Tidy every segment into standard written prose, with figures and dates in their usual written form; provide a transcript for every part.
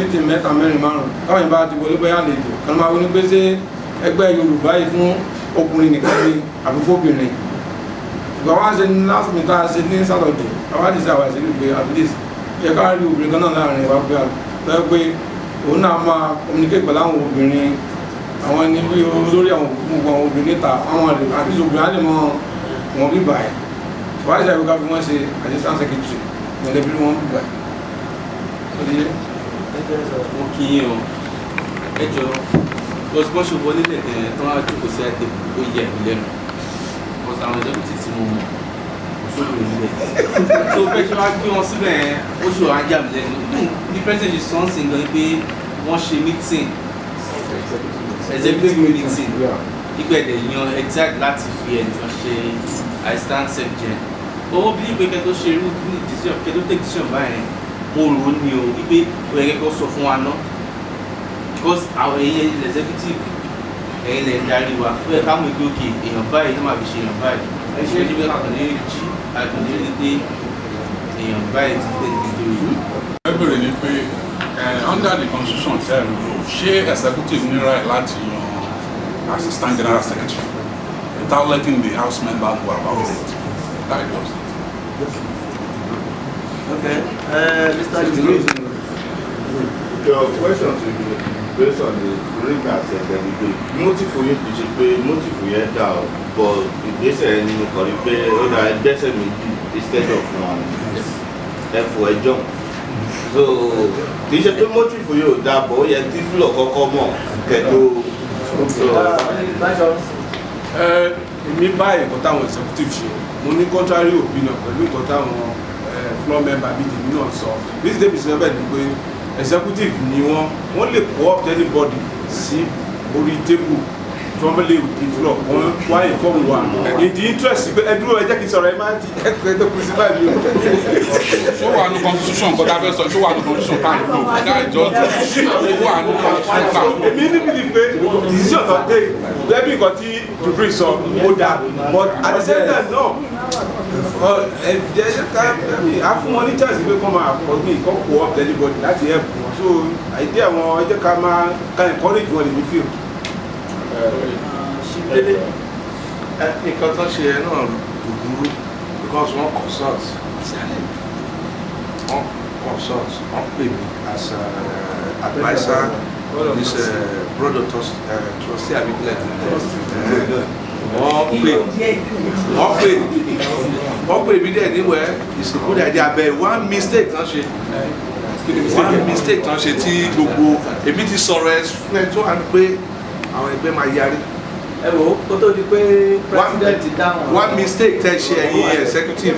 meeting mẹ́ta mẹ́rin márùn káwọn ìbá ti wọlé bóyá àlejò kan máa wọlé pé ṣé ẹgbẹ́ Yorùbá yìí fún ọkùnrin nìkan ní àbí fóbìnrin ṣùgbọ́n wọ́n á ṣe ní last meeting tá a ṣe ní Saturday àwọn àdìsí àwọn àṣírí pé at least yẹ ká rí obìnrin kan náà láàrin wa pé àlọ́ pé òun náà máa communicate pẹ̀lú àwọn obìnrin àwọn ẹni bí olórí àwọn gbogbo àwọn obìnrin níta àwọn àti obìnrin á lè mọ wọn bíbà ẹ̀ wọ́n á ṣe àbíká fi wọ́n ṣe assistant secretary ìyẹn bí wọ́n bíbà ẹ̀. Mo kí yín o ẹjọ́ bọ́n ṣe wọlé lẹ́tẹ̀ẹ́ tó wá jókòó sí àìtẹ́ ó yẹ mí lẹ́nu because àwọn ẹ̀jẹ̀ tí mo mọ̀ sórí ìlẹ̀ tó bẹ́ẹ̀ ṣe wá gbé wọn síbẹ̀ ó ṣe wá yà mí lẹ́nu ní president ṣe sọ́n sí gan pé wọ́n ṣe meeting executive meeting nígbà ẹ̀dẹ̀ yan exact láti fi ẹnìkan ṣe assistant secretary owó bí ìpè kẹ́tọ́ ṣe irú decision kẹ́tọ́ take decision báyìí mo rò ó ní o wípé ó yẹ kẹ́kọ̀ọ́ sọ fún wa ná because àwọn èyí executive ẹ̀yin lè darí wa ó yẹ ká mú ìgbé òkè èèyàn báyìí ló máa fi ṣe èèyàn báyìí ẹ ṣe é ní bí àkànní jí àkànní rí pé èèyàn báyìí ti tẹ̀lé nítorí. ẹ bèrè ni pé under the constitution tell you ṣé executive ní right láti yan assistant general secretary without letting the house member know about it that is it. Okay, Mr. Idris. Your question to you based on the ring at the debate. Motive for you to say motive for you down, but ìgbésẹ̀ nínú kọrí pé ó dá ẹgbẹ́sẹ̀ méjì instead of one. Ẹ̀fọ́ ẹjọ́. So kì í ṣe pé motive for you dá bọ̀ ó yẹ kí fúlọ̀ kọ́kọ́ mọ̀ kẹ́tọ́. Èmi báyìí nǹkan táwọn executive ṣe mo ní contrary opinion pẹ̀lú nǹkan táwọn floor member bíi tèmi náà sọ this day bíi sẹ́fẹ̀ ni pé executive ni wọ́n lè co-opt anybody sí orí table tí wọ́n lè di floor wọ́n wá inform wa in the interest pé ẹ dúró ẹ jẹ́ kí n sọ̀rọ̀ ẹ máa ti ẹ tó crucify mi o. ṣó wà ní constitution nǹkan tá a fẹ́ sọ ṣó wà ní constitution tá a lò dá ìjọ tó wà ní constitution tá a lò. èmi níbi ni pé decision tó dé lẹ́bí nǹkan tí Jubril sọ ó dáa but at the same time náà a fún wọn ní chance pé kọ́ máa kọ́ bí kọ́ kó up anybody láti help wọn so àìdí àwọn ẹ jẹ́ ká máa ká encourage wọn lè ní fíìmù. Ṣíbélé nǹkan tó ṣe náà kò burú because wọ́n consult wọ́n pè mí as adviser this brother trustee abikulẹ̀ wọ́n pè mí dẹ̀ níwẹ̀ ìsìnkú dẹ̀ dẹ̀ abẹ́ one mistake tán ṣe tí gbogbo èmi ti sọ̀rọ̀ ẹ̀ tó wà ní pé àwọn ẹgbẹ́ máa yarí. ẹ wò ó kó tó di pé president dáhùn. one mistake tẹ ṣe ẹ̀yin executive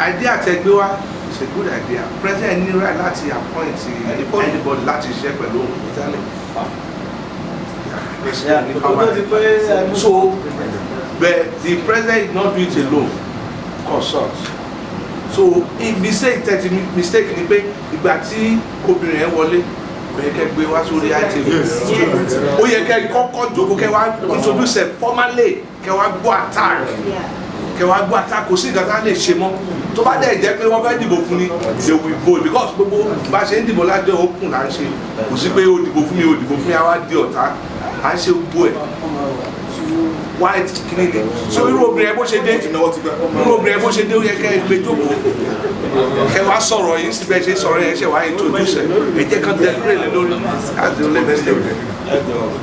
idea tẹ gbé wá is a good idea president ní right láti appoint anybody láti ṣiṣẹ́ pẹ̀lú òun ìtàlẹ̀. So but the president did not do it alone consult so mistake ni pé ìgbà tí obìnrin yẹn wọlé ó yẹ kẹ́ gbé wá sórí itv ó yẹ kẹ́ kọ́kọ́ jókòó kẹ́ wá introduce formally kẹ́ wá gbọ́ attack kò sí nǹkan tá a lè ṣe mọ́ tó bá dẹ̀ jẹ́ pé wọ́n fẹ́ dìbò fún ni they will vote because gbogbo bá ṣe ń dìbò lájọ́ òkun là ń ṣe kò sí pé ó dìbò fún mi àwa di ọ̀tá à ń ṣe gbogbo ẹ̀ white kìnìún so irú obìnrin ẹ bó ṣe dé ó yẹ kẹ́ ẹ gbé jókòó kẹ́ wá sọ̀rọ̀ yìí síbẹ̀ ṣe sọ̀rọ̀ yẹn ṣe wá introduce ẹ jẹ́ kán deliberate lé lórí as the only best way.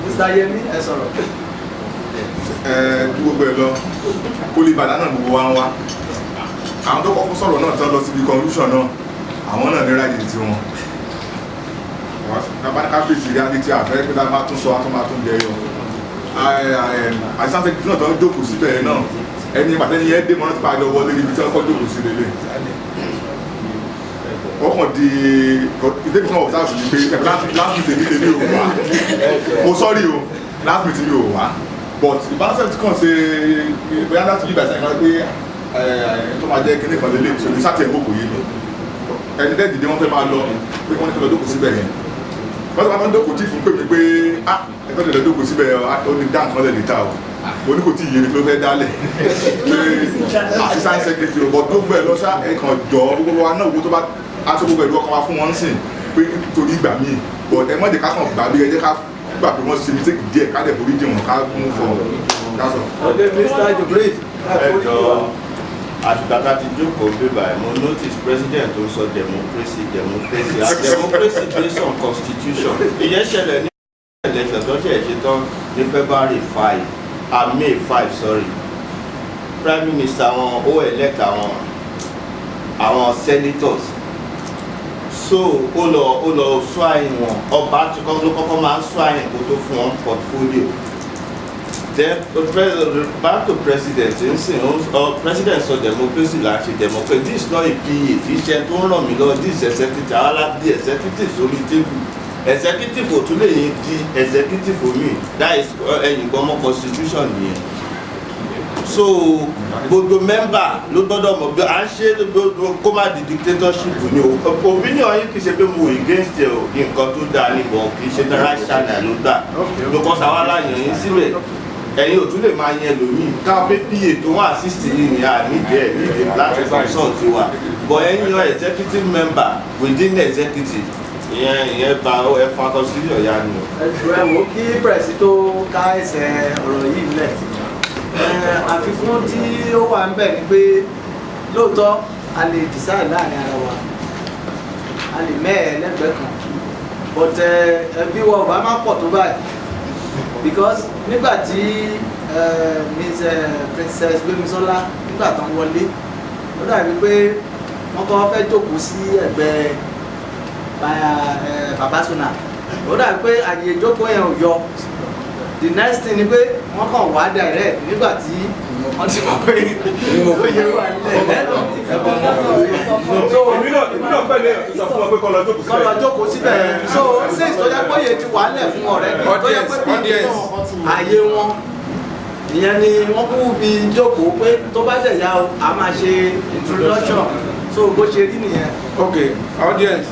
Mr. Yemi ẹ sọ̀rọ̀. Gbogbo ẹ lọ kólé ìbàdàn náà gbogbo wa ń wá àwọn tó kọ́kọ́ sọ̀rọ̀ náà tán lọ síbi conclusion náà àwọn náà ní ráyè tí wọn ká fèsì reality àfẹ́ pé dáa máa tún sọ àtún máa tún jẹ yọ àìsàn náà tó ń jókòó síbẹ̀ náà ẹni pàtẹ́ni yẹn dé mọ́nà tó bá jọ wọlé níbi tí wọ́n kọ́ jókòó sí lélẹ̀ wọ́n kàn di ìdébí fún ọ̀sán àṣìlì pé last meeting tèmi ò wá mo sorry o last meeting mi ò wá but ìbánisẹ̀ tí kàn ṣe bóyá láti yí ìgbàsẹ̀ kan pé tó máa jẹ́ kíní kan lélẹ̀ tó ní sátẹ̀ ìkókò yìí ni ẹni dẹ́ dìde wọ́n fẹ́ máa lọ pé wọ́n ní kí lọ jókòó síbẹ̀ yẹn wọ́n ti máa ń jókòó tí fún pé mi pé ẹgbẹ́ tó lọ jókòó síbẹ̀ ó ní dáǹkan lẹ̀ níta o mo ní kò tí ì yé ni kí ló fẹ́ dálẹ̀ pé assistant secretary ọ̀bọ̀ tó gbẹ̀ lọ́sà ẹ̀kan jọ gbogbo wa náà owó tó bá aṣọ gbogbo ẹ̀dùn ọkàn wa fún wọn sìn pé torí nígbà míì but ẹ mọ̀ jẹ́ ká kàn gbà bí ẹ jẹ́ ká gbà pé wọ́n ṣe mistake díẹ̀ ká dẹ̀ forí jì wọ́n ká mú fọ kásán. Okay, Mr. Jubril. Àtìgbàtà ti jókòó bíbá ẹ̀ mo notice president tó ń sọ democracy and democracy based on constitution. Ìyẹn ṣẹlẹ̀ ní election tó ṣe ṣe tán ní February 5 May 5 sorry. Prime Minister wọn ó elect àwọn senators. So ó lọ swearing wọn ọba tó kọ́kọ́ máa ń swearing kó tó fún wọn portfolio. Then back to president president sọ democracy la ṣe democracy this is not a PA iṣẹ́ tó ń ràn mí lọ this is executive àwọn aládé executive sórí table executive ò tún lè yín di executive for me that is ẹ̀yìn gbọ́mọ constitution nìyẹn so gbogbo member ló gbọ́dọ̀ mọ̀ bí à ń ṣe kó má di dictatorship ni o opinion yín kì í ṣe pé mo against ẹ o nǹkan tó dáa níbọn kì í ṣe náírà ṣáná ló gbà because àwa láyàn yín síbẹ̀ ẹ̀yin ò tún lè máa yẹn lòmíì káwọn pé pa tó wà assist ní ní àníjẹ́ nídìí láti consult ti wà but ẹ̀yin yan executive member within the executive ìyẹn bá ẹ̀fọn akọsílẹ̀ ọ̀yá ni o. Ẹ wò kí pẹ̀sì tó ká ẹsẹ̀ ọ̀rọ̀ yìí lẹ̀ àfikún tí ó wà ń bẹ̀ ni pé lóòótọ́ a lè decide láàrin ara wa a lè mẹ́ẹ̀ lẹ́gbẹ̀ẹ́ kan but ẹbí wa ò bá má pọ̀ tó báyìí because nígbà tí Princess Gbémisọ́lá nígbà tó ń wọlé ó dàbí pé wọ́n kọ́ fẹ́ jókòó sí ẹ̀gbẹ́ Babasuna ó dàbí pé àyè ìjókòó yẹn ò yọ the next thing ni pé wọ́n kàn wá direct nígbà tí wọ́n ti mọ̀ pé oyè wà nílẹ̀ èmi náà pẹ̀lú sọ fún ọ pé kọ́ lọ jókòó síbẹ̀. so since tó yẹ pé oyè ti wà nílẹ̀ fún ọ̀rẹ́ bí tó yẹ pé bí ààyè wọn ìyẹn ni wọ́n kú fi jókòó pé tó bá jẹ̀ yá o a máa ṣe introduction so bó ṣe rí nìyẹn. Okay, audience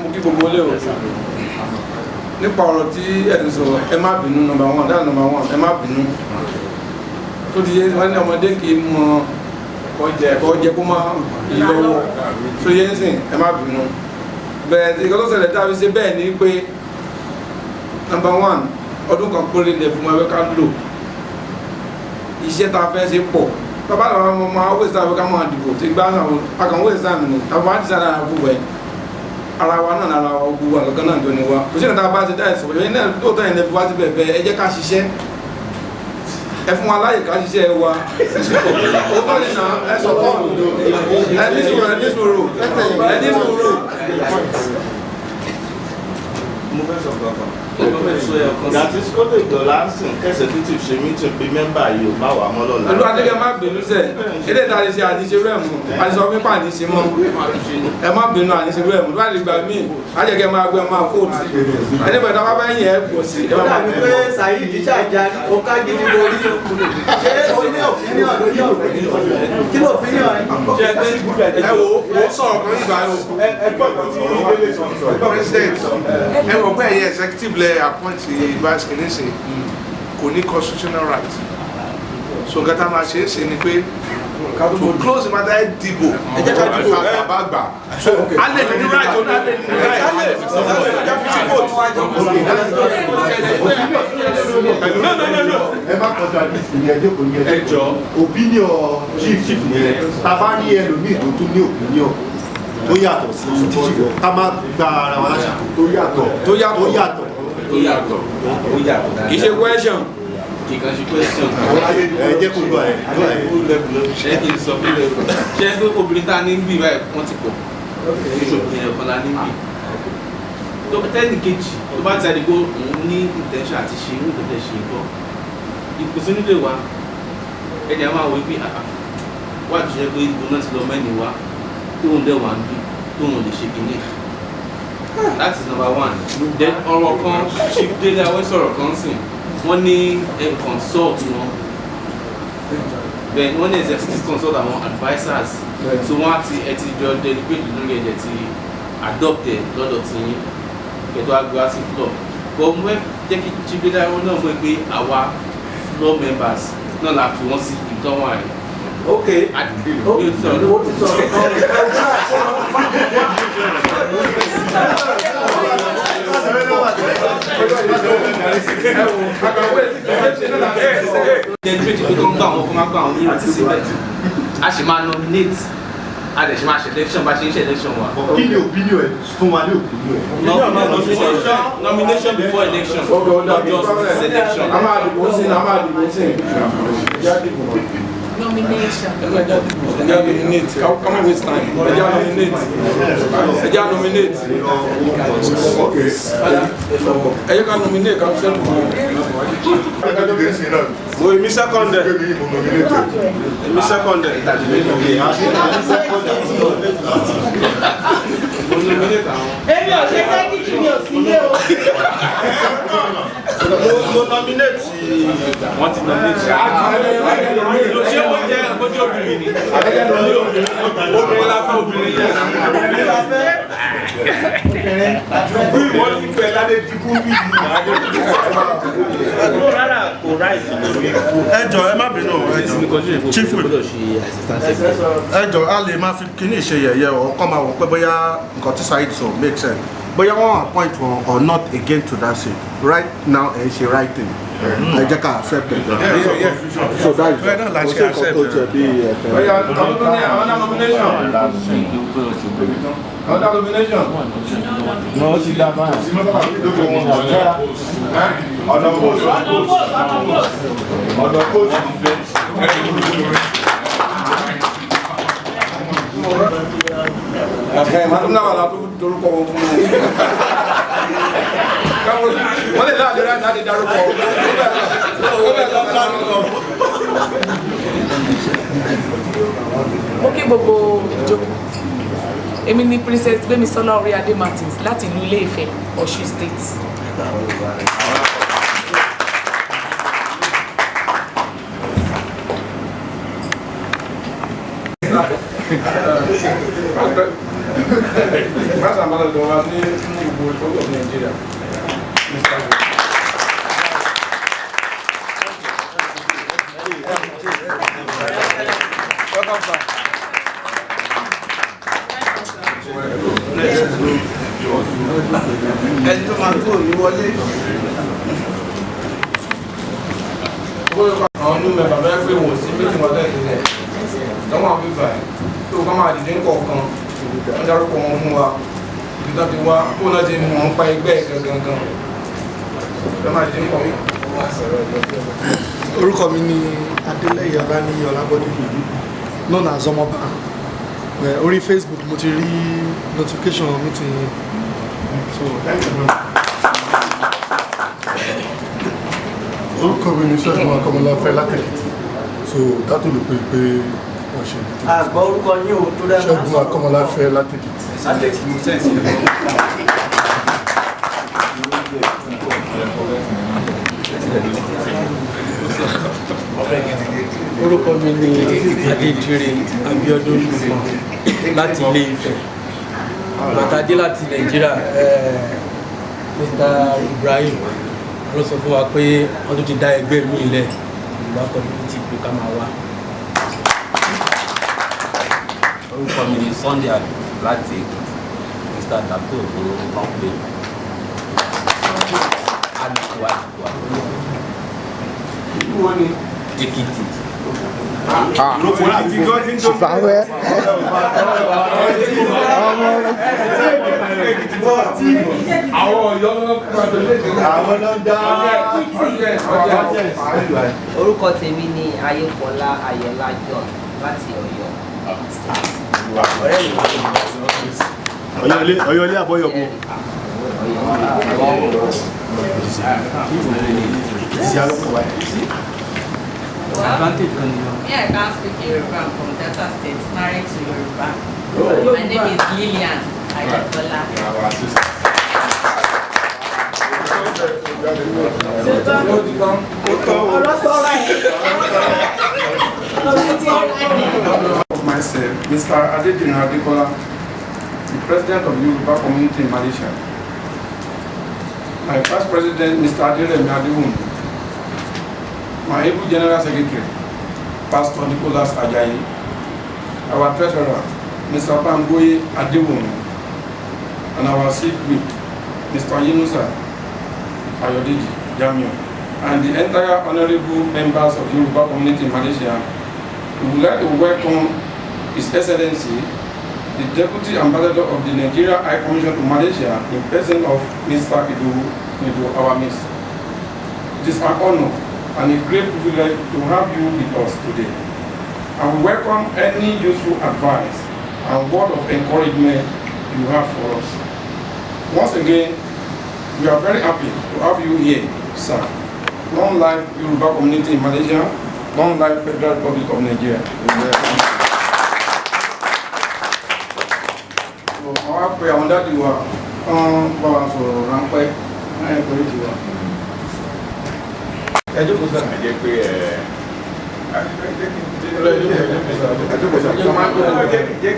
mo kí gbogbo lé o nípa ọ̀rọ̀ tí ẹ̀ ń sọ ẹ má bínú number one ẹ má bínú tó ti yé wọ́n ní ọmọdé kì í mọ ọjẹ́ kó máa lọ́wọ́ tó yé ń sìn ẹ má bínú bẹ́ẹ̀ ìkọ́ tó ṣẹlẹ̀ tàbí ṣe bẹ́ẹ̀ ni pé number one ọdún kan péré lè fún ẹgbẹ́ ká lò iṣẹ́ tá a fẹ́ ṣe pọ̀ bàbá àwọn ọmọ wẹ́sì tàbí ká máa dìbò ti gbá àwọn akàn wẹ́sì tàbí ní àwọn àti sára gbogbo ẹ̀ ara wa náà lára wa gbogbo àlọ́gán náà jọ ni wa kò sí ìrìnà tá a bá ti dá ẹ̀sọ̀ yẹn náà tó tọ́ ìlẹ̀ fi wá sí bẹ̀ẹ̀ ẹ jẹ́ ká ṣiṣẹ́ ẹ fún wa láyè ká ṣiṣẹ́ wa ó tọ́ nìyà ẹ sọ tọ́ ẹ ní sùúrù mo fẹ́ sọ kankan gàtí skódé dọ̀lánsìn executive ṣe meeting pé mẹ́mbà yìí ò bá wà mọ́ lọ́la. olú adékẹ́ má bínú sẹ́ ilé ìta àdìsí àdìsí rẹ̀ mú àdìsí ọ̀fìn pa àdìsí mọ́ ẹ má bínú àdìsí rẹ̀ mú láti gbà míì ajẹ́kẹ́ máa gbé máa fóòtù ẹni bẹ̀rẹ̀ wá bẹ́ẹ̀ yẹn pọ̀ sí. ó dàbí pé Saheed Shajari ọ̀ká gidi lórí ṣé o ní opinion lórí ọ̀rẹ́ kí ló opinion yìí. ẹ wo sọ̀rọ̀ kan nígbà yóò president ẹ wọ pé ẹ̀yẹ executive lẹ appoint vice kìnìṣe kò ní constitutional right so nǹkan tá a máa ṣe é ṣe ni pé to close the matter ẹ dìbò ẹ jẹ́ ká dìbò àbá gbà so alẹ́ ní right o ní alẹ́ ní right no ẹ má kọjá ìyẹn jókòó yẹn ẹjọ́ opinion chief yẹn tàbá ní ẹlòmíì tó tún ní opinion tó yàtọ̀ sí chief ká má gba ara wa lásìkò tó yàtọ̀ kì í ṣe question. kì í kan ṣe question. ẹ jẹ́ kó gbọ́ ẹ̀ ṣé kí n sọ pé ṣé pé obìnrin tá a ní ń bì báyìí wọ́n ti pọ̀ ìṣòkùnrin ẹ̀kan la ní ń bì tẹ́nì kejì tó bá ti àdìgbò òun ní intention àti ṣe irú ìtọ́jú ṣe gbọ́ ìpèsè nílé wa ẹni àwọn àwọn ìpín wà tó ṣe pé ìgbóná ti lọ mẹ́ni wa tóun dẹ̀ wà ń bí tóun lè ṣe kìíní. That is number one. Then ọ̀rọ̀ kan Chief Dele Awe sọ̀rọ̀ kan sìn wọ́n ní consult wọn then wọ́n ní executive consult àwọn advisers so wọ́n á ti jọ deliberate lórí ẹ̀jẹ̀ ti adopt ẹ̀ lọ́dọ̀ tí yín kẹtọ́ agbára sí floor but mo fẹ́ jẹ́ kí Chief Dele Awe náà mọ̀ pé àwa floor members náà la fi wọ́n sí ìtọ́wọ̀n àyè. Okay. Ó ti sọ̀rọ̀. gba àwọn onírètí síbẹ̀ a sì máa nominate a dẹ̀ sì máa ṣe election bá ṣe ń ṣe election wa. kí ni opinion ẹ fún wa ní opinion ẹ. nomination before election not just selection. a máa dìbò sí i a máa dìbò sí i. Nomination. Ẹja nominate. Come on, waste time. Ẹja nominate. Ẹja nominate. Okay. Ẹja ká nominate ká fẹ́ lù. Mo èmi seconded. Èmi seconded. Mo nominate àwọn. Èmi ò ṣe sẹ́kìtì mi ò sí ilé o. Mo nominate wọ́n ti nominate. Ṣé mo jẹ́ ojú obìnrin ni? Obìnrin la fẹ́ obìnrin yẹn. Obìnrin la fẹ́. Bí wọ́n ti fẹ́ ládé dìbò bí rárá kò ráì ẹ jọ̀ọ́ ẹ má bínú chief whip ẹ jọ̀ọ́ a lè máa fi kíní ìṣe yẹ̀yẹ́ ọ kọ́ máa wọ̀ pé bóyá nǹkan tí Saheed sọ make sense bóyá wọ́n appoint wọn or not again to that seat right now ẹ ṣe right thing ẹ jẹ́ ká accept it so that is kò sí nǹkan tó jẹ bí ẹ̀fẹ̀. Oya, another nomination. Another nomination. No, ti dá báyìí. ọ̀nà kóòtù Madam náà wà látó dorúkọ wọn fún mi. Wọ́n lè láàdé láti dárúkọ. Mo kí gbogbo ìjókòó. Èmi ni Princess Gbémisọ́lá Oríadé Martins láti ìlú Ilé-Ifẹ̀, Ọ̀ṣun State. Masa mala lọ wa ní ìbò ìfọwọ́ Nàìjíríà. ẹni tó máa kúrò ní wọlé. Àwọn ní mẹ́fà bẹ́ẹ̀ pé wọ́n sí méjì wọ́n tẹ̀lé rẹ̀. Lọ́wọ́ àwọn bíbá ẹ̀ tó ká máa dìde ń kọ̀ọ̀kan. Wọ́n dárúkọ wọn fún wa. Ibi tó ti wá kó náà ti mọ̀ ń pa ẹgbẹ́ ẹ̀ gangan. Wọ́n máa dìde ń kọ̀ọ̀kan. Orúkọ mi ni Adélẹ́yẹ Ọláníyì Ọlábọ́dé known as Ọmọba. Orí Facebook mo ti rí notification meeting so orúkọ mi ni Ṣẹ́gun Akọ́mọláfẹ́ látẹ̀kìtì so dátò lè pè pé wọ́n ṣe àgbọ̀ orúkọ yín ò tó dẹ́ Ṣẹ́gun Akọ́mọláfẹ́ látẹ̀kìtì. látẹ̀kì mo sẹ́ǹsì rẹ̀. orúkọ mi ni Adédire Abíọ́dún Lukman láti Ilé-Ifẹ̀ bàtàdé láti Nàìjíríà Mr. Ibrahim ló sọ fún wa pé wọ́n tún ti dá ẹgbẹ́ mi ilẹ̀ Yorùbá community pé ká máa wá. orúkọ mi ni Sunday Abi láti Èkìtì Mr. Dapo tó kọ́ńpé àdìpọ̀ Èkìtì. Ìfàwẹ́. Orúkọ tèmi ni Ayékọlá Ayọ̀lá John láti Ọ̀yọ́. Ọ̀yọ́lé àbọ̀yọ̀kọ̀. Advantage kan ni wọn. Yeah, I can't speak Yoruba. I'm from Delta State, married to Yoruba. My name is Lillian Ayatola. Of myself, Mr. Adedina Adekola, the president of Yoruba community in Malaysia. My first president, Mr. Aderemi Adewumi. My able general secretary, Pastor Nicholas Ajayi. Our treasurer, Mr. Pamboye Adewumi. And our chief whip, Mr. Yunusa Ayodeji Jamio. And the entire honorable members of Yoruba community in Malaysia We would like to welcome His Excellency, the Deputy Ambassador of the Nigeria High Commission to Malaysia, in person of Mr. Idowu into our midst. It is an honor and a great privilege to have you with us today. And we welcome any useful advice and word of encouragement you have for us. Once again, we are very happy to have you here, sir. Long life Yoruba community in Malaysia, long life Federal Republic of Nigeria. Àwọn apẹ àwọn dáàdì wa kán bá wa sọ̀rọ̀ ráńpẹ́ láyé pẹ̀lú tiwa. Ẹjọ́ kò sọ̀rọ̀ jẹ́ pé jẹ́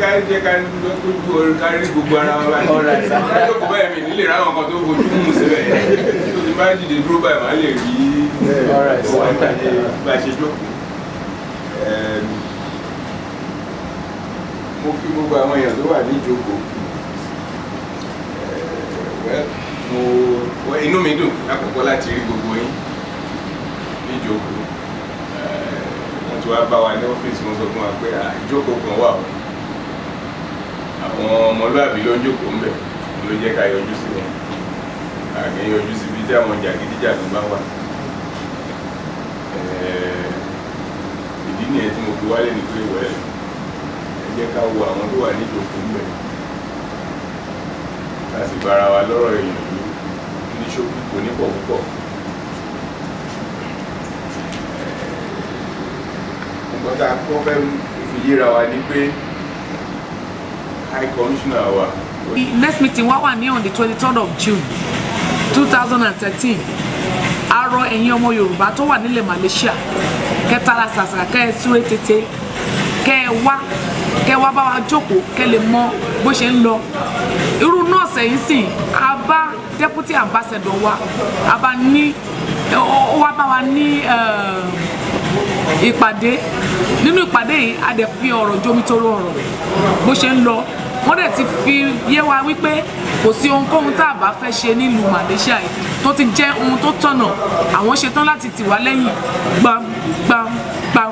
ká rí gbogbo ara wa báyìí. Ẹjọ́ kò báyìí mi nílè ráwọn kan tó fojú mú síbẹ̀ tó ti bá dìde dúró báyìí máa lè rí bá ṣe jókòó. Mo kí gbogbo àwọn èèyàn tó wà ní ìjókòó. Inú mi dùn lákòókò láti rí gbogbo yín ní ìjókòó. Wọ́n ti wá bá wa ní ọ́fíìsì, wọ́n sọ fún wa pé ìjókòó kan wà o. Àwọn ọmọlúàbí ló ń jókòó ń bẹ̀ ló jẹ́ ká yọjú sí wọn. Àgbẹ̀ yọjú sí ibi tí àwọn jàgídíjàgan bá wà. Ìdí nìyẹn tí mo fi wálé ní pé ìwẹ̀ jẹ́ ká wo àwọn tó wà ní ìjókòó ń bẹ̀. Láti bára wa lọ́rọ̀ èèyàn ní ṣókí kò ní pọ̀ púpọ̀. Nǹkan tá a kọ́ fẹ́ fi yíra wa ní pé High Commissioner wa. The next meeting wa wà ní on the 23rd of June 2013. A rọ ẹ̀yin ọmọ Yorùbá tó wà nílẹ̀ Malaysia kẹtara sàṣà kẹ́ ẹ súré tètè kẹ́ ẹ wá bá wa jókòó kẹ́ lè mọ bó ṣe ń lọ. Irú náà sẹ́yìn sìn a bá Deputy Ambassador wa a bá ní ó wá bá wa ní ìpàdé. Nínú ìpàdé yìí a dẹ̀ fi ọ̀rọ̀ jomitoro ọ̀rọ̀ bó ṣe ń lọ. Wọ́n dẹ̀ ti fi yé wa wípé kò sí ohunkóhun tá a bá fẹ́ ṣe nílùú Malaysia yìí tó ti jẹ́ ohun tó tọ̀nà àwọn ṣetán láti tì wá lẹ́yìn gbam